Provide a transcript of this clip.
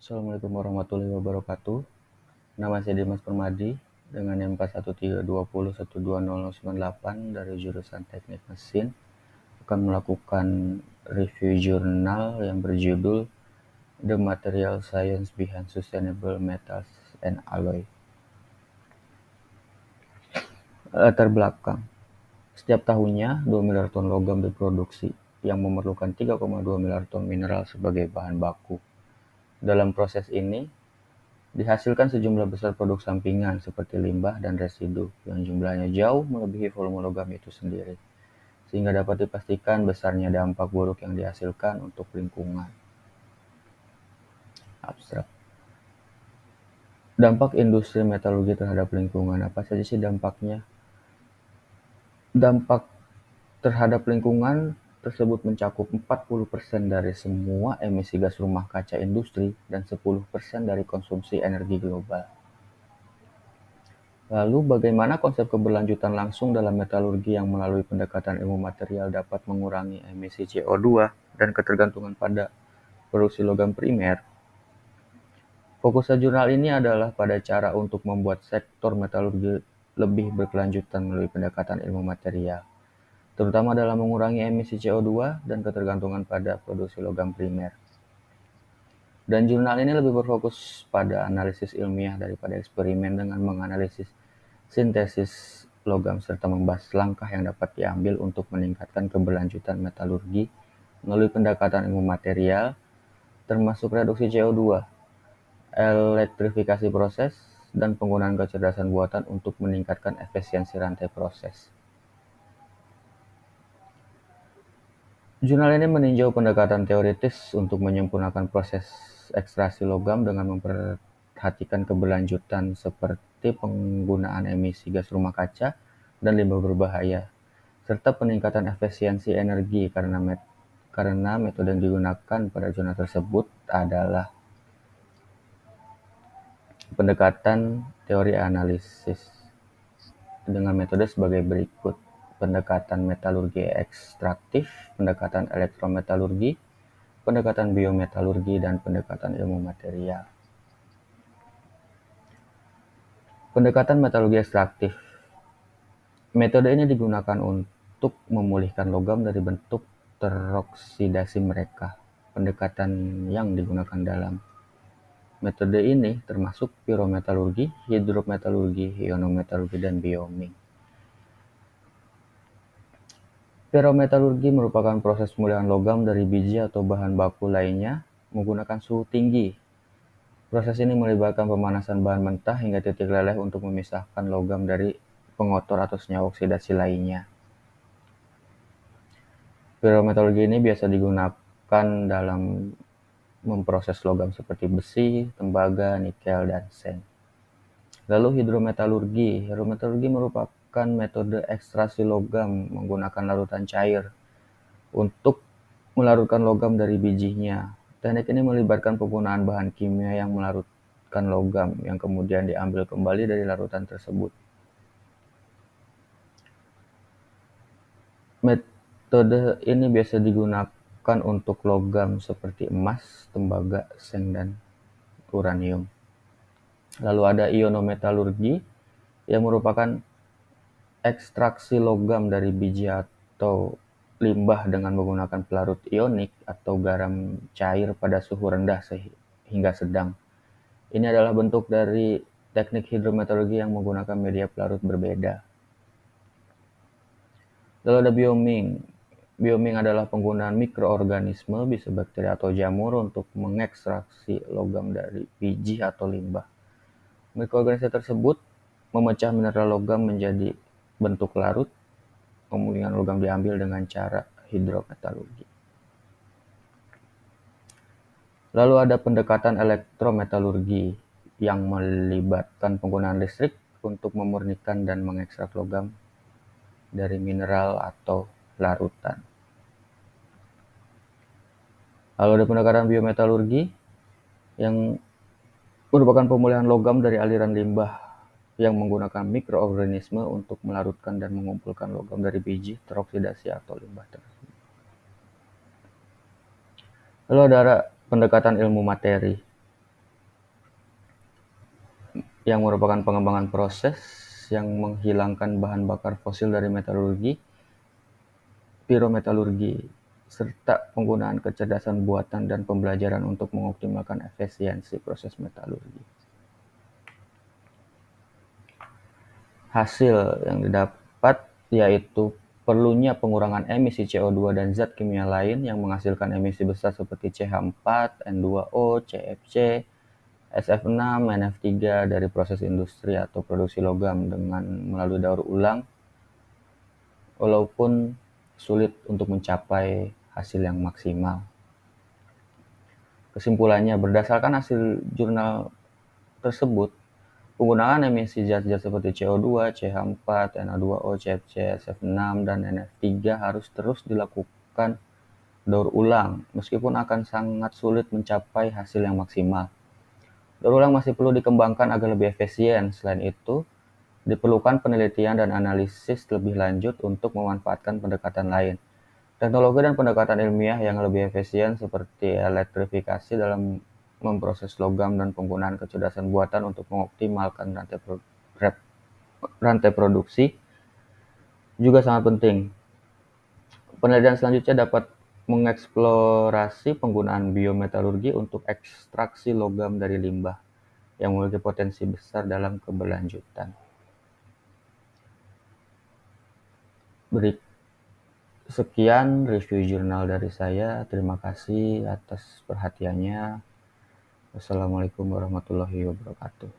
Assalamualaikum warahmatullahi wabarakatuh. Nama saya Dimas Permadi dengan NIM 41320120098 dari jurusan Teknik Mesin akan melakukan review jurnal yang berjudul The Material Science Behind Sustainable Metals and Alloy. Latar belakang. Setiap tahunnya 2 miliar ton logam diproduksi yang memerlukan 3,2 miliar ton mineral sebagai bahan baku. Dalam proses ini, dihasilkan sejumlah besar produk sampingan seperti limbah dan residu yang jumlahnya jauh melebihi volume logam itu sendiri, sehingga dapat dipastikan besarnya dampak buruk yang dihasilkan untuk lingkungan. Abstrak. Dampak industri metalurgi terhadap lingkungan, apa saja sih dampaknya? Dampak terhadap lingkungan tersebut mencakup 40% dari semua emisi gas rumah kaca industri dan 10% dari konsumsi energi global. Lalu bagaimana konsep keberlanjutan langsung dalam metalurgi yang melalui pendekatan ilmu material dapat mengurangi emisi CO2 dan ketergantungan pada produksi logam primer? Fokus jurnal ini adalah pada cara untuk membuat sektor metalurgi lebih berkelanjutan melalui pendekatan ilmu material, terutama dalam mengurangi emisi CO2 dan ketergantungan pada produksi logam primer. Dan jurnal ini lebih berfokus pada analisis ilmiah daripada eksperimen dengan menganalisis sintesis logam serta membahas langkah yang dapat diambil untuk meningkatkan keberlanjutan metalurgi melalui pendekatan ilmu material, termasuk reduksi CO2, elektrifikasi proses, dan penggunaan kecerdasan buatan untuk meningkatkan efisiensi rantai proses. Jurnal ini meninjau pendekatan teoritis untuk menyempurnakan proses ekstraksi logam dengan memperhatikan keberlanjutan seperti penggunaan emisi gas rumah kaca dan limbah berbahaya, serta peningkatan efisiensi energi karena metode yang digunakan pada jurnal tersebut adalah pendekatan teori analisis dengan metode sebagai berikut: pendekatan metalurgi ekstraktif, pendekatan elektrometalurgi, pendekatan biometalurgi, dan pendekatan ilmu material. Pendekatan metalurgi ekstraktif. Metode ini digunakan untuk memulihkan logam dari bentuk teroksidasi mereka. Pendekatan yang digunakan dalam metode ini termasuk pirometalurgi, hidrometalurgi, ionometalurgi, dan bioming. Pirometalurgi merupakan proses pemulihan logam dari biji atau bahan baku lainnya menggunakan suhu tinggi. Proses ini melibatkan pemanasan bahan mentah hingga titik leleh untuk memisahkan logam dari pengotor atau senyawa oksidasi lainnya. Pirometalurgi ini biasa digunakan dalam memproses logam seperti besi, tembaga, nikel, dan sen. Lalu hidrometalurgi. Hidrometalurgi merupakan metode ekstraksi logam menggunakan larutan cair untuk melarutkan logam dari bijinya. Teknik ini melibatkan penggunaan bahan kimia yang melarutkan logam yang kemudian diambil kembali dari larutan tersebut. Metode ini biasa digunakan untuk logam seperti emas, tembaga, seng, dan uranium. Lalu ada ionometalurgi yang merupakan ekstraksi logam dari biji atau limbah dengan menggunakan pelarut ionik atau garam cair pada suhu rendah hingga sedang. Ini adalah bentuk dari teknik hidrometalurgi yang menggunakan media pelarut berbeda. Lalu ada bioming. Bioming adalah penggunaan mikroorganisme, bisa bakteri atau jamur, untuk mengekstraksi logam dari biji atau limbah. Mikroorganisme tersebut memecah mineral logam menjadi bentuk larut. Pemulihan logam diambil dengan cara hidrometalurgi. Lalu ada pendekatan elektrometalurgi yang melibatkan penggunaan listrik untuk memurnikan dan mengekstrak logam dari mineral atau larutan. Lalu ada pendekatan biometalurgi yang merupakan pemulihan logam dari aliran limbah yang menggunakan mikroorganisme untuk melarutkan dan mengumpulkan logam dari biji teroksidasi atau limbah tersebut. Lalu ada pendekatan ilmu materi. yang merupakan pengembangan proses yang menghilangkan bahan bakar fosil dari metalurgi, pirometalurgi, serta penggunaan kecerdasan buatan dan pembelajaran untuk mengoptimalkan efisiensi proses metalurgi. Hasil yang didapat yaitu perlunya pengurangan emisi CO2 dan zat kimia lain yang menghasilkan emisi besar seperti CH4, N2O, CFC, SF6, NF3 dari proses industri atau produksi logam dengan melalui daur ulang, walaupun sulit untuk mencapai hasil yang maksimal. Kesimpulannya, berdasarkan hasil jurnal tersebut, penggunaan emisi zat-zat seperti CO2, CH4, Na2O, CFC, SF6, dan NF3 harus terus dilakukan daur ulang, meskipun akan sangat sulit mencapai hasil yang maksimal. Daur ulang masih perlu dikembangkan agar lebih efisien. Selain itu, diperlukan penelitian dan analisis lebih lanjut untuk memanfaatkan pendekatan lain. Teknologi dan pendekatan ilmiah yang lebih efisien seperti elektrifikasi dalam memproses logam dan penggunaan kecerdasan buatan untuk mengoptimalkan rantai produksi juga sangat penting. Penelitian selanjutnya dapat mengeksplorasi penggunaan biometalurgi untuk ekstraksi logam dari limbah yang memiliki potensi besar dalam keberlanjutan. Sekian review jurnal dari saya. Terima kasih atas perhatiannya. Wassalamualaikum warahmatullahi wabarakatuh.